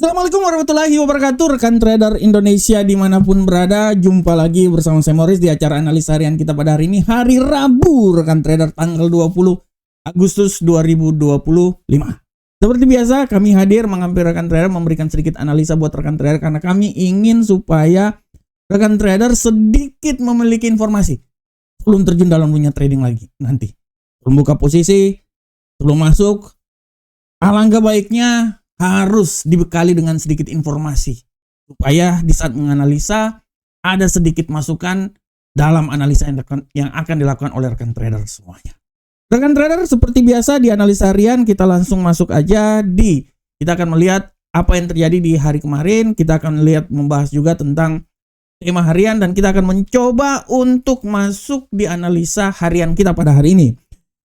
Assalamualaikum warahmatullahi wabarakatuh, rekan trader Indonesia dimanapun berada. Jumpa lagi bersama saya Morris di acara analisa harian kita pada hari ini, hari Rabu, rekan trader, tanggal 20 Agustus 2025. Seperti biasa, kami hadir mengambil rekan trader, memberikan sedikit analisa buat rekan trader, karena kami ingin supaya rekan trader sedikit memiliki informasi sebelum terjun dalam dunia trading lagi nanti. Sebelum buka posisi, sebelum masuk, alangkah baiknya harus dibekali dengan sedikit informasi supaya di saat menganalisa ada sedikit masukan dalam analisa yang akan dilakukan oleh rekan trader semuanya. Rekan trader, seperti biasa di analisa harian kita langsung masuk aja kita akan melihat apa yang terjadi di hari kemarin. Kita akan lihat membahas juga tentang tema harian dan kita akan mencoba untuk masuk di analisa harian kita pada hari ini.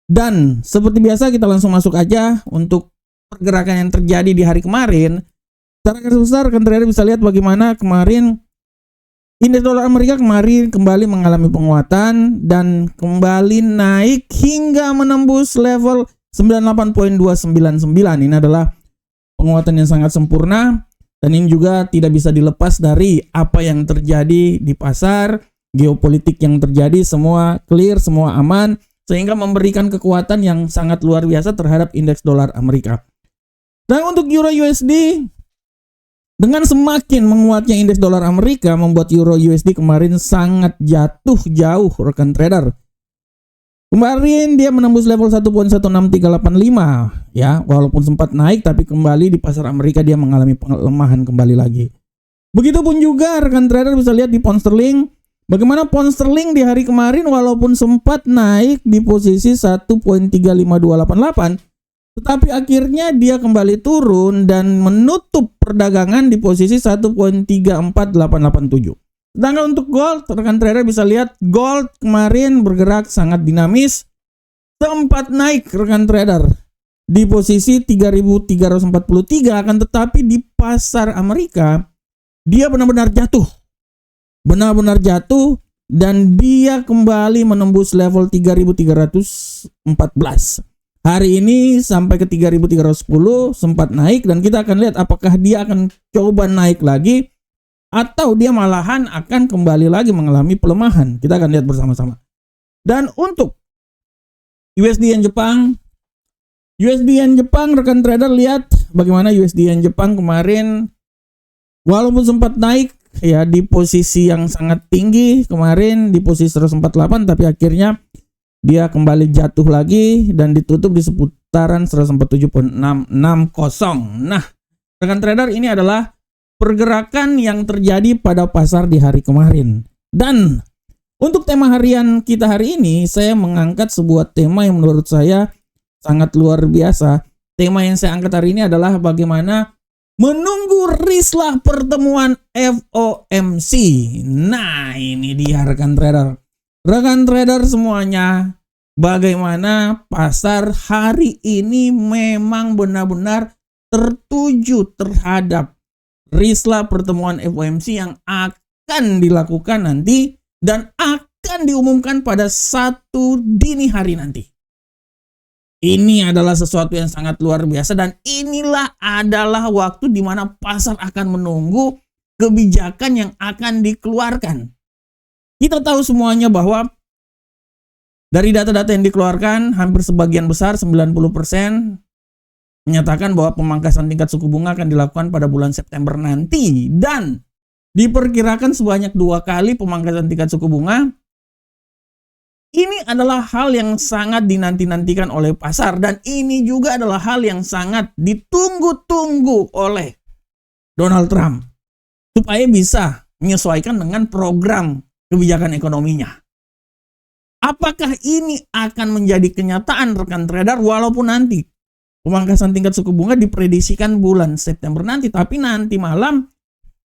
Dan seperti biasa kita langsung masuk aja untuk pergerakan yang terjadi di hari kemarin. Secara garis besar, rekan trader bisa lihat bagaimana kemarin indeks dolar Amerika kemarin kembali mengalami penguatan dan kembali naik hingga menembus level 98.299. Ini adalah penguatan yang sangat sempurna dan ini juga tidak bisa dilepas dari apa yang terjadi di pasar, geopolitik yang terjadi, semua clear, semua aman, sehingga memberikan kekuatan yang sangat luar biasa terhadap indeks dolar Amerika. Dan untuk Euro USD, dengan semakin menguatnya indeks dolar Amerika membuat Euro USD kemarin sangat jatuh jauh, rekan trader. Kemarin dia menembus level 1.16385 ya, walaupun sempat naik tapi kembali di pasar Amerika dia mengalami pelemahan kembali lagi. Begitupun juga rekan trader bisa lihat di pound sterling, bagaimana pound sterling di hari kemarin walaupun sempat naik di posisi 1.35288, tetapi akhirnya dia kembali turun dan menutup perdagangan di posisi 1.34887. Sedangkan untuk gold, rekan trader bisa lihat gold kemarin bergerak sangat dinamis, sempat naik rekan trader di posisi 3.343, akan tetapi di pasar Amerika dia benar-benar jatuh. Benar-benar jatuh dan dia kembali menembus level 3.314. Hari ini sampai ke 3.310 sempat naik dan kita akan lihat apakah dia akan coba naik lagi atau dia malahan akan kembali lagi mengalami pelemahan. Kita akan lihat bersama-sama. Dan untuk USD Yen Jepang, rekan trader lihat bagaimana USD Yen Jepang kemarin walaupun sempat naik ya di posisi yang sangat tinggi kemarin di posisi 148, tapi akhirnya dia kembali jatuh lagi dan ditutup di seputaran 147.660. Nah, rekan trader, ini adalah pergerakan yang terjadi pada pasar di hari kemarin. Dan untuk tema harian kita hari ini, saya mengangkat sebuah tema yang menurut saya sangat luar biasa. Tema yang saya angkat hari ini adalah bagaimana menunggu rislah pertemuan FOMC. Nah, ini dia rekan trader. Rekan trader semuanya, bagaimana pasar hari ini memang benar-benar tertuju terhadap rislah pertemuan FOMC yang akan dilakukan nanti dan akan diumumkan pada 1 dini hari nanti. Ini adalah sesuatu yang sangat luar biasa dan inilah adalah waktu di mana pasar akan menunggu kebijakan yang akan dikeluarkan. Kita tahu semuanya bahwa dari data-data yang dikeluarkan, hampir sebagian besar 90% menyatakan bahwa pemangkasan tingkat suku bunga akan dilakukan pada bulan September nanti. Dan diperkirakan sebanyak 2 kali pemangkasan tingkat suku bunga. Ini adalah hal yang sangat dinanti-nantikan oleh pasar. Dan ini juga adalah hal yang sangat ditunggu-tunggu oleh Donald Trump, supaya bisa menyesuaikan dengan program kebijakan ekonominya. Apakah ini akan menjadi kenyataan rekan trader walaupun nanti pemangkasan tingkat suku bunga diprediksikan bulan September nanti, tapi nanti malam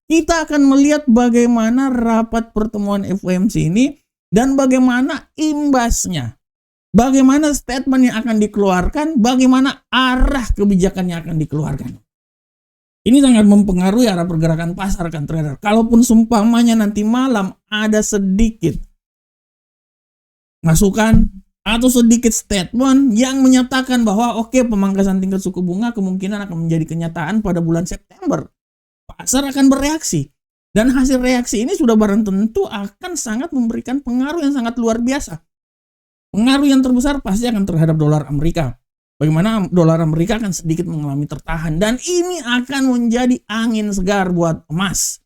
kita akan melihat bagaimana rapat pertemuan FOMC ini dan bagaimana imbasnya, bagaimana statement yang akan dikeluarkan, bagaimana arah kebijakan yang akan dikeluarkan. Ini sangat mempengaruhi arah pergerakan pasar rekan trader. Kalaupun seumpamanya nanti malam ada sedikit masukan atau sedikit statement yang menyatakan bahwa oke, pemangkasan tingkat suku bunga kemungkinan akan menjadi kenyataan pada bulan September. Pasar akan bereaksi. Dan hasil reaksi ini sudah barang tentu akan sangat memberikan pengaruh yang sangat luar biasa. Pengaruh yang terbesar pasti akan terhadap dolar Amerika. Bagaimana dolar Amerika akan sedikit mengalami tertahan. Dan ini akan menjadi angin segar buat emas.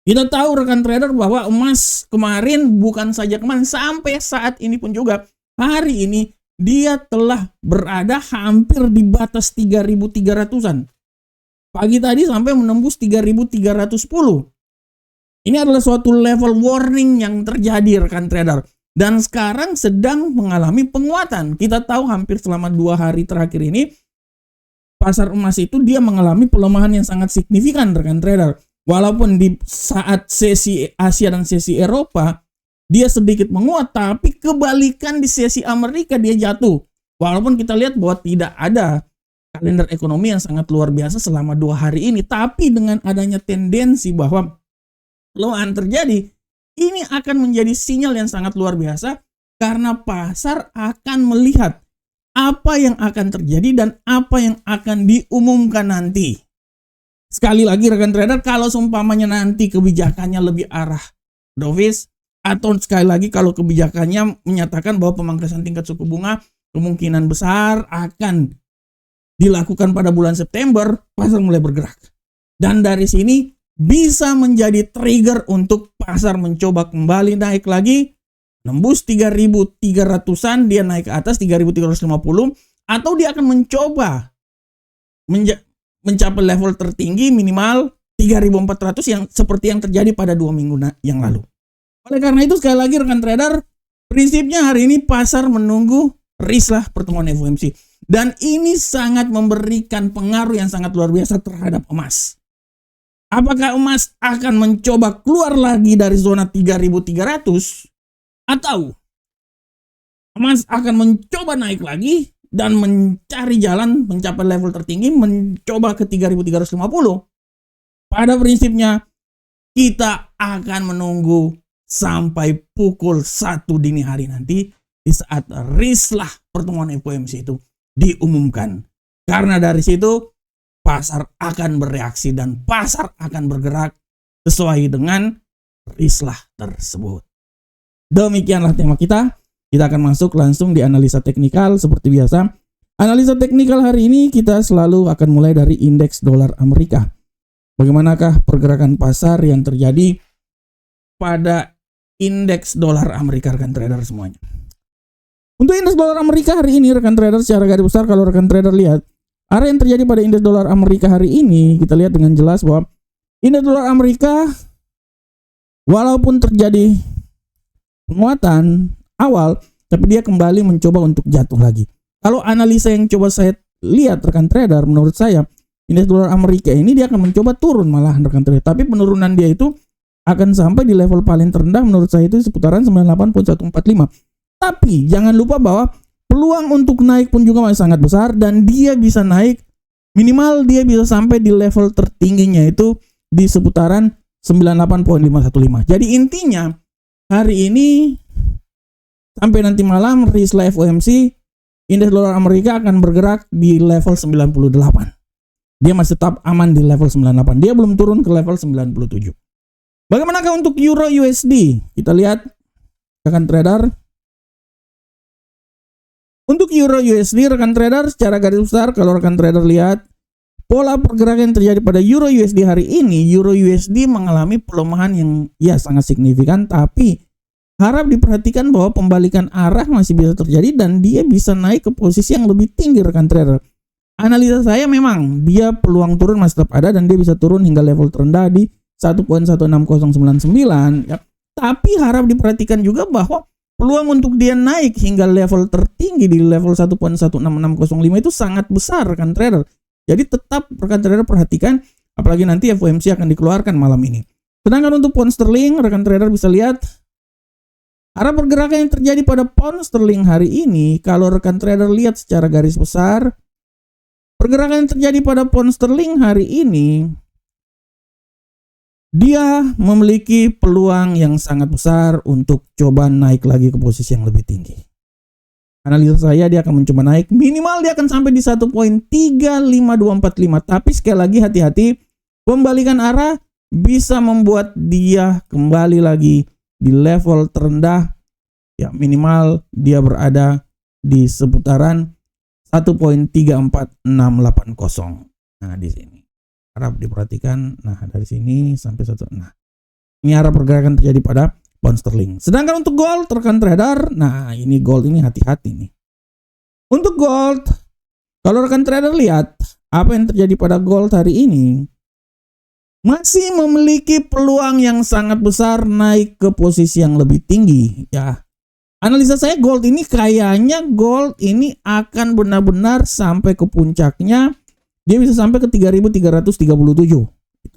Kita tahu rekan trader bahwa emas kemarin, bukan saja kemarin, sampai saat ini pun juga, hari ini dia telah berada hampir di batas 3.300-an. Pagi tadi sampai menembus 3.310. Ini adalah suatu level warning yang terjadi rekan trader. Dan sekarang sedang mengalami penguatan. Kita tahu hampir selama 2 hari terakhir ini, pasar emas itu dia mengalami pelemahan yang sangat signifikan rekan trader. Walaupun di saat sesi Asia dan sesi Eropa, dia sedikit menguat, tapi kebalikan di sesi Amerika dia jatuh. Walaupun kita lihat bahwa tidak ada kalender ekonomi yang sangat luar biasa selama 2 hari ini. Tapi dengan adanya tendensi bahwa pelemahan terjadi, ini akan menjadi sinyal yang sangat luar biasa. Karena pasar akan melihat apa yang akan terjadi dan apa yang akan diumumkan nanti. Sekali lagi rekan trader, kalau seumpamanya nanti kebijakannya lebih arah dovish, atau sekali lagi kalau kebijakannya menyatakan bahwa pemangkasan tingkat suku bunga kemungkinan besar akan dilakukan pada bulan September, pasar mulai bergerak. Dan dari sini bisa menjadi trigger untuk pasar mencoba kembali naik lagi, nembus 3.300-an, dia naik ke atas 3.350, atau dia akan mencoba mencapai level tertinggi minimal 3.400 yang seperti yang terjadi pada 2 minggu yang lalu. Oleh karena itu sekali lagi rekan trader, prinsipnya hari ini pasar menunggu rislah pertemuan FOMC. Dan ini sangat memberikan pengaruh yang sangat luar biasa terhadap emas. Apakah emas akan mencoba keluar lagi dari zona 3.300 atau emas akan mencoba naik lagi dan mencari jalan mencapai level tertinggi, mencoba ke 3.350? Pada prinsipnya kita akan menunggu sampai pukul 1 dini hari nanti di saat rislah pertemuan FOMC itu diumumkan. Karena dari situ pasar akan bereaksi dan pasar akan bergerak sesuai dengan rislah tersebut. Demikianlah tema kita. Kita akan masuk langsung di analisa teknikal seperti biasa. Analisa teknikal hari ini kita selalu akan mulai dari indeks dolar Amerika. Bagaimanakah pergerakan pasar yang terjadi pada indeks dolar Amerika rekan trader semuanya. Untuk indeks dolar Amerika hari ini rekan trader secara garis besar, kalau rekan trader lihat area yang terjadi pada indeks dolar Amerika hari ini, kita lihat dengan jelas bahwa indeks dolar Amerika walaupun terjadi penguatan awal, tapi dia kembali mencoba untuk jatuh lagi. Kalau analisa yang coba saya lihat rekan trader, menurut saya indeks dolar Amerika ini dia akan mencoba turun malah rekan trader. Tapi penurunan dia itu akan sampai di level paling terendah menurut saya itu seputaran 98.145. Tapi jangan lupa bahwa peluang untuk naik pun juga masih sangat besar dan dia bisa naik minimal dia bisa sampai di level tertingginya itu di seputaran 98.515. Jadi intinya hari ini sampai nanti malam rislah FOMC, indeks dolar Amerika akan bergerak di level 98. Dia masih tetap aman di level 98. Dia belum turun ke level 97. Bagaimanakah untuk Euro USD? Kita lihat rekan trader. Untuk Euro USD rekan trader secara garis besar, kalau rekan trader lihat pola pergerakan yang terjadi pada Euro USD hari ini, Euro USD mengalami pelemahan yang ya sangat signifikan, tapi harap diperhatikan bahwa pembalikan arah masih bisa terjadi dan dia bisa naik ke posisi yang lebih tinggi rekan trader. Analisa saya memang dia peluang turun masih tetap ada dan dia bisa turun hingga level terendah di 1.16099 ya. Tapi harap diperhatikan juga bahwa peluang untuk dia naik hingga level tertinggi di level 1.16605 itu sangat besar rekan trader. Jadi tetap rekan trader perhatikan, apalagi nanti FOMC akan dikeluarkan malam ini. Sedangkan untuk pound sterling, rekan trader bisa lihat arah pergerakan yang terjadi pada pound sterling hari ini. Kalau rekan trader lihat secara garis besar, pergerakan yang terjadi pada pound sterling hari ini, dia memiliki peluang yang sangat besar untuk coba naik lagi ke posisi yang lebih tinggi. analisa saya dia akan mencoba naik, minimal dia akan sampai di 1.35245. Tapi sekali lagi hati-hati, pembalikan arah bisa membuat dia kembali lagi di level terendah. Ya, minimal dia berada di seputaran 1.34680. Nah, di sini harap diperhatikan. Nah, dari sini sampai nah, ini arah pergerakan terjadi pada pound sterling. Sedangkan untuk gold, rekan trader, nah ini gold ini hati-hati nih. Untuk gold, kalau rekan trader lihat apa yang terjadi pada gold hari ini, masih memiliki peluang yang sangat besar naik ke posisi yang lebih tinggi. Ya, analisa saya gold ini kayaknya gold ini akan benar-benar sampai ke puncaknya. Dia bisa sampai ke 3.337.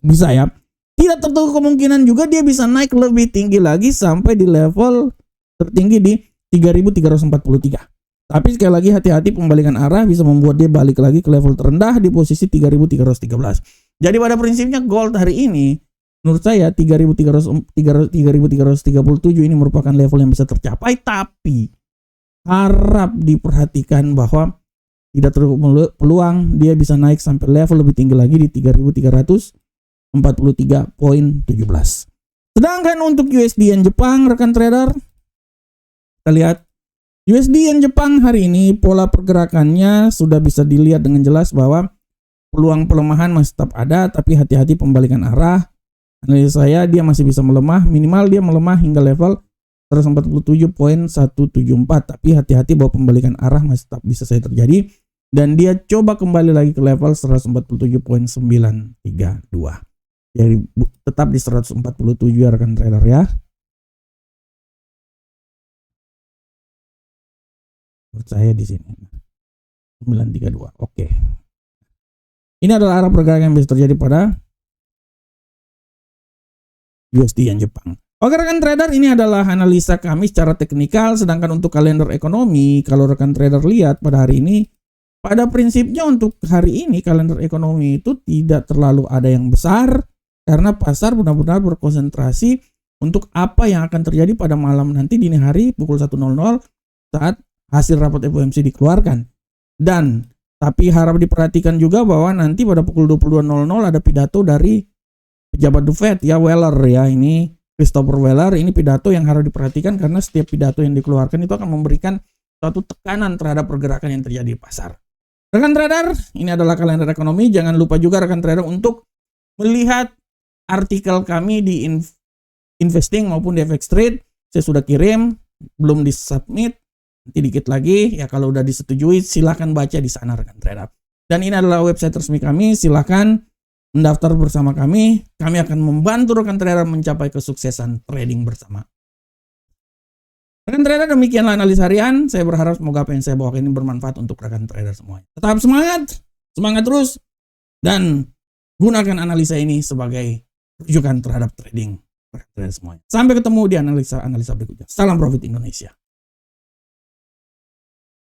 Bisa ya. Tidak tertutup kemungkinan juga dia bisa naik lebih tinggi lagi sampai di level tertinggi di 3.343. Tapi sekali lagi hati-hati, pembalikan arah bisa membuat dia balik lagi ke level terendah di posisi 3.313. Jadi pada prinsipnya gold hari ini menurut saya 3.337 ini merupakan level yang bisa tercapai, tapi harap diperhatikan bahwa tidak terlalu peluang dia bisa naik sampai level lebih tinggi lagi di 3.343.17. Sedangkan untuk USD Yen Jepang, rekan trader, kita lihat USD Yen Jepang hari ini pola pergerakannya sudah bisa dilihat dengan jelas bahwa peluang pelemahan masih tetap ada, tapi hati-hati pembalikan arah. Analisa saya dia masih bisa melemah, minimal dia melemah hingga level 147.174, tapi hati-hati bahwa pembalikan arah masih tetap bisa saja terjadi dan dia coba kembali lagi ke level 147.932. Jadi tetap di 147 ya rekan trader ya. Percaya di sini 932. Oke. Ini adalah arah pergerakan yang bisa terjadi pada USD Yen Jepang. Oke rekan trader, ini adalah analisa kami secara teknikal. Sedangkan untuk kalender ekonomi, kalau rekan trader lihat pada hari ini, pada prinsipnya untuk hari ini kalender ekonomi itu tidak terlalu ada yang besar, karena pasar benar-benar berkonsentrasi untuk apa yang akan terjadi pada malam nanti dini hari pukul 1.00 saat hasil rapat FOMC dikeluarkan. Dan tapi harap diperhatikan juga bahwa nanti pada pukul 22.00 ada pidato dari pejabat The Fed ya, Weller ya, ini Christopher Weller. Ini pidato yang harus diperhatikan karena setiap pidato yang dikeluarkan itu akan memberikan suatu tekanan terhadap pergerakan yang terjadi di pasar. Rekan trader, ini adalah kalender ekonomi. Jangan lupa juga rekan trader untuk melihat artikel kami di investing maupun di FX Trade. Saya sudah kirim, belum disubmit. Nanti dikit lagi ya, kalau udah disetujui silahkan baca di sana rekan trader. Dan ini adalah website resmi kami, silahkan mendaftar bersama kami. Kami akan membantu rekan trader mencapai kesuksesan trading bersama. Rekan trader, demikianlah analisa harian. Saya berharap semoga apa yang saya bawakan ini bermanfaat untuk rekan trader semua. Tetap semangat, semangat terus, dan gunakan analisa ini sebagai rujukan terhadap trading rekan trader semuanya. Sampai ketemu di analisa berikutnya. Salam profit Indonesia.